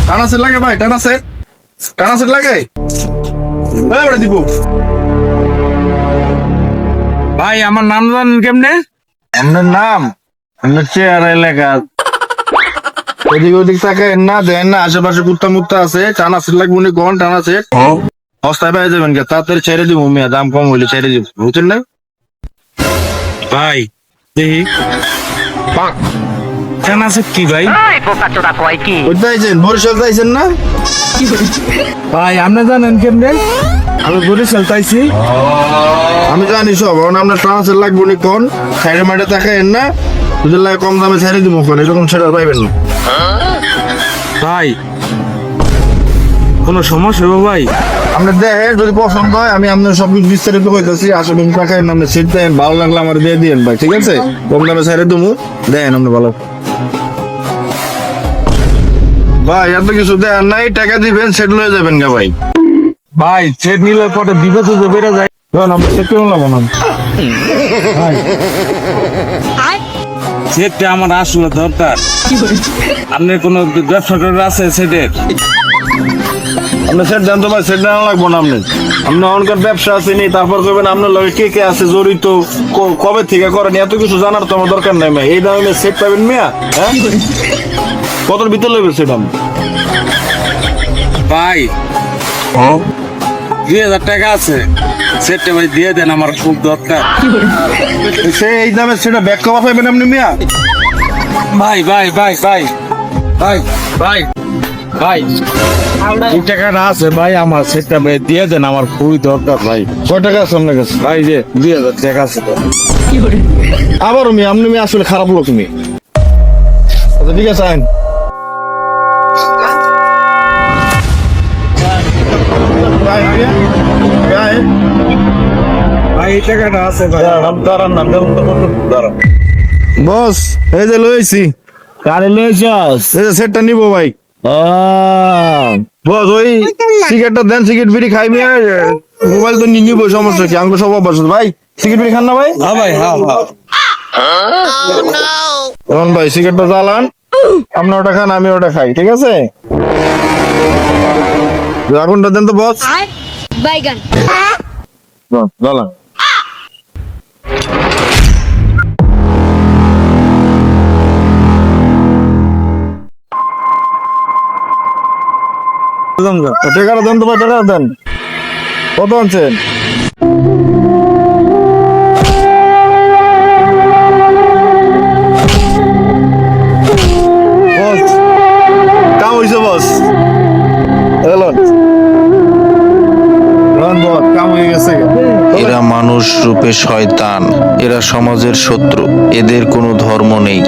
টানা সেট লাগে ভাই, টানা সেট লাগে দিব ভাই। আমার নাম জানেন কেমনে? আপনার নাম, আপনার চেহারা এলাকা এদিক ওদিক তাকায় না, দেন না আশেপাশে কুত্তা মুত্তা আছে। টানা সেট লাগবে উনি কোন টানা সেট সস্তায় পাই যাবেন কে, তাড়াতাড়ি ছেড়ে দিব মিয়া, দাম কম হইলে ছেড়ে দিব, বুঝছেন না ভাই দেখি কেন আছে কি ভাই? বরিশাল যাইছেন না ভাই আপনি জানেন কেমনে? আমি বরিশাল চাইছি। আমি জানি সব, আপনার ট্রান্সফার লাগবে উনি কোন সাইডে মাইডে তাকায়েন না, যদি লাগে কম দামে ছেড়ে দিব কোন, এরকম ছেড়ে পাইবেন না ভাই কোনো সমস্যা হবে ভাই? আপনি দেখেন যদি পছন্দ হয় আমি আপনার সবকিছু বিস্তারিত কইতাছি, আসলে তাকায়েন না, আপনি সিট দেন, ভালো লাগলে আমার দিয়ে দিয়েন ভাই, ঠিক আছে? কম দামে ছেড়ে দেবো, দেন আপনি ভালো ভাই। এত কিছু দেন নাই, টাকা দিবেন সেট লয়ে যাবেন গা ভাই। ভাই সেট নিলে পরে দিবে তো বেড়ে যায়। আমরা সেট কেমন লাগবো না সেটটা আমার আসলে দরকার। আপনার কোনো ব্যবসা করে আছে সেটের? আপনি সেট দেন তো ভাই, সেট দেওয়া লাগবো না আপনি। আপনি অনকার ব্যবসা আছে নি, তারপর করবেন আপনার লগে কে কে আছে জড়িত, কবে থেকে করেন, এত কিছু জানার তো আমার দরকার নাই ভাই। এই দামে সেট পাবেন মিয়া, হ্যাঁ কতর ভিতরে লইবে সেট আমি ভাই 2000 টাকা আছে, সেটটা ভাই দিয়ে দেন, আমার খুব দরকার। সে এই দামে সেটা ব্যাক কভার পাবেন আপনি মিয়া। ভাই ভাই ভাই ভাই ভাই ভাই ভাই এই টাকাটা আছে ভাই, আমার সেটটা ভাই দিয়ে দেন, আমার খুবই দরকার ভাই। কয় টাকা আছে আপনার কাছে? ভাই যে 2000 টাকা আছে। আবারও মিয়া, আপনি মিয়া আসলে খারাপ লোক তুমি। আচ্ছা ঠিক আছে আইন। ভাই এই টাকাটা আছে ভাই। বস এই যে লইছি, কারে লইছস? এই যে সেটটা নিবো ভাই। বস ওই সিগারেটটা দেন, সিগারেট বিড়ি খাই মিয়া, মোবাইল তো নিবো, সমস্যা কি? আমাকে সব অভ্যাস আছে। ভাই সিগারেট বিড়ি খান না ভাই? হ্যাঁ ভাই, হ্যাঁ হ্যাঁ। এখন ভাই সিগারেটটা জ্বালান, আপনি ওটা খান আমি ওটা খাই, ঠিক আছে? আগুনটা দেন তো বস। বাইগান জ্বালান। টাকাটা দেন তো ভাই, টাকাটা দেন। কত আনছেন? বস কাম হইছে বস, এলো কাম হয়ে গেছে। এরা মানুষ রূপে শয়তান, এরা সমাজের শত্রু, এদের কোনো ধর্ম নেই,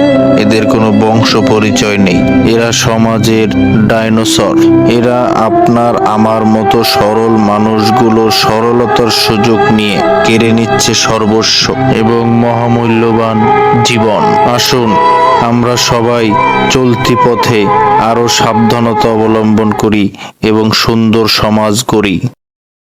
এদের কোনো বংশ পরিচয় নেই, এরা সমাজের ডাইনোসর। এরা আপনার আমার মতো সরল মানুষগুলোর সরলতার সুযোগ নিয়ে কেড়ে নিচ্ছে সর্বস্ব এবং মহামূল্যবান জীবন। আসুন আমরা সবাই চলতি পথে আরো সাবধানতা অবলম্বন করি এবং সুন্দর সমাজ গড়ি।